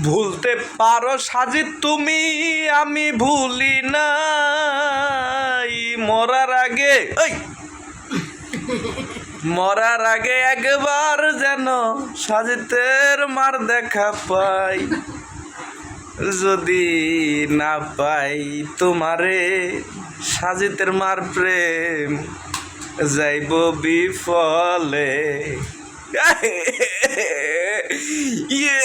ভুলতে পারো সাজিদ তুমি, আমি ভুলি নাই। মরার আগে একবার যেন সাজিতের মার দেখা পাই। যদি না পাই তোমারে সাজিতের মার প্রেম যাইব বিফলে। ইয়ে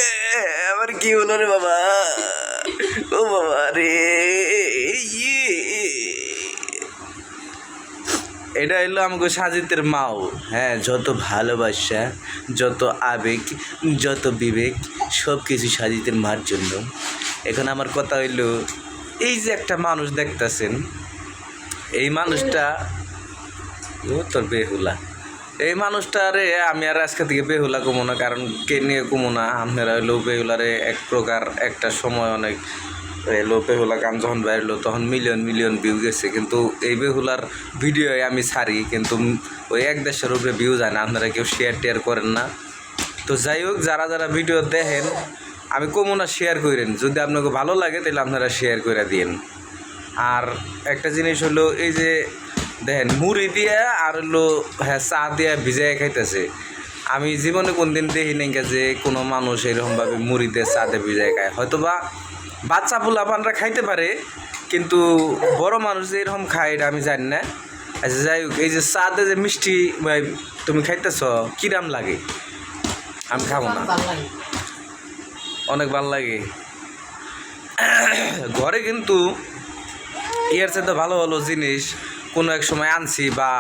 আবার কি হলো রে বাবা, ও বাবা রে। এটা হলো আমাকে সাজিতের মাও। হ্যাঁ, যত ভালোবাসা, যত আবেগ, যত বিবেক, সব কিছু সাজিতের মার জন্য। এখন আমার কথা হইল, এই যে একটা মানুষ দেখতেছেন, এই মানুষটা তোর বেহুলা। এই মানুষটারে আমি আর আজকে থেকে বেহুলা কমো না, কারণ কে নিয়ে কমো না। আপনারা হইলো বেহুলারে এক প্রকার একটা সময় অনেক এলো, বেহুলা গান যখন বেরোলো তখন মিলিয়ন মিলিয়ন ভিউ গেছে, কিন্তু এই বেহুলার ভিডিও আমি ছাড়ি, কিন্তু ওই 1-1.5 উপরে ভিউ যায় না। আপনারা কেউ শেয়ার টেয়ার করেন না। তো যাই হোক, যারা যারা ভিডিও দেখেন, আমি কমো না, শেয়ার করেন। যদি আপনাকে ভালো লাগে তাহলে আপনারা শেয়ার করে দিন। আর একটা জিনিস হলো, এই যে দেখেন মুড়ি দিয়ে আর হলো হ্যাঁ চা দিয়ে ভিজাই খাইতেছে। আমি জীবনে কোনদিন দেখি নাই যে কোনো মানুষ এরকমভাবে মুড়ি দিয়ে চা দিয়ে ভিজাই খায়। হয়তো বা বাচ্চা পোলাপানরা খাইতে পারে, কিন্তু বড় মানুষ যে এরকম খায় এটা আমি জানি না। আচ্ছা যাই হোক, এই যে চা দিয়ে যে মিষ্টি তুমি খাইতেছ, কিরাম লাগে? আমি খাবো না, অনেক ভাল লাগে। ঘরে কিন্তু এর সাথে ভালো ভালো জিনিস কোনো এক সময় আনছি বা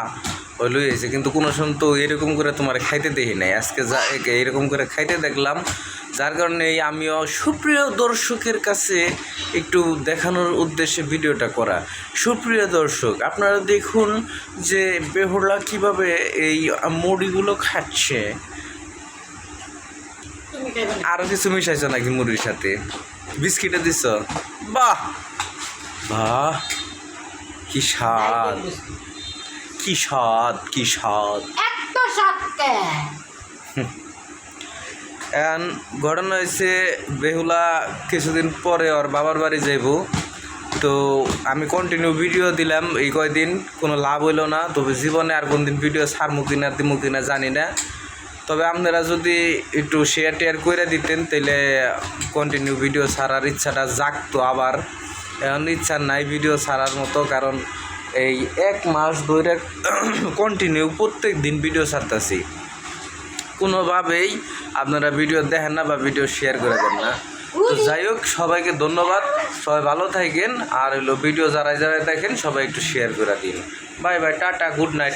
লইয়েছি, কিন্তু কোনো সময় তো এরকম করে তোমার খাইতে দেখি নাই। আজকে যা এরকম করে খাইতে দেখলাম, যার কারণে আমিও সুপ্রিয় দর্শকের কাছে একটু দেখানোর উদ্দেশ্যে ভিডিওটা করা। সুপ্রিয় দর্শক, আপনারা দেখুন যে বেহুলা কীভাবে এই মুড়িগুলো খাচ্ছে। আরও কিছু মিশাইছ নাকি মুড়ির সাথে? বিস্কিটে দিছ? বাহ বাহ, কি স্বাদ, কি স্বাদ, কি স্বাদ। এখন ঘটনা হয়েছে, বেহুলা কিছুদিন পরে ওর বাবার বাড়ি যাইব। তো আমি কন্টিনিউ ভিডিও দিলাম এই কয়দিন, কোনো লাভ হইলো না। তবে জীবনে আর কোন দিন ভিডিও ছাড়মু কিনা দিমু কিনা জানি না। তবে আপনারা যদি একটু শেয়ার টেয়ার করে দিতেন তাহলে কন্টিনিউ ভিডিও ছাড়ার ইচ্ছাটা জাগতো আবার। এখন ইচ্ছা নাই ভিডিও ছাড়ার মতো, কারণ এই 1 মাস ধরে কন্টিনিউ প্রত্যেক দিন ভিডিও ছাড়তেছি। কোনোভাবেই আপনারা ভিডিও দেখেন না বা ভিডিও শেয়ার করে দেন না। তো যাই হোক, সবাইকে ধন্যবাদ, সবাই ভালো থাকেন। আর হলো ভিডিও যারা যারা দেখেন সবাই একটু শেয়ার করে দিন। Bye bye, tata, good night.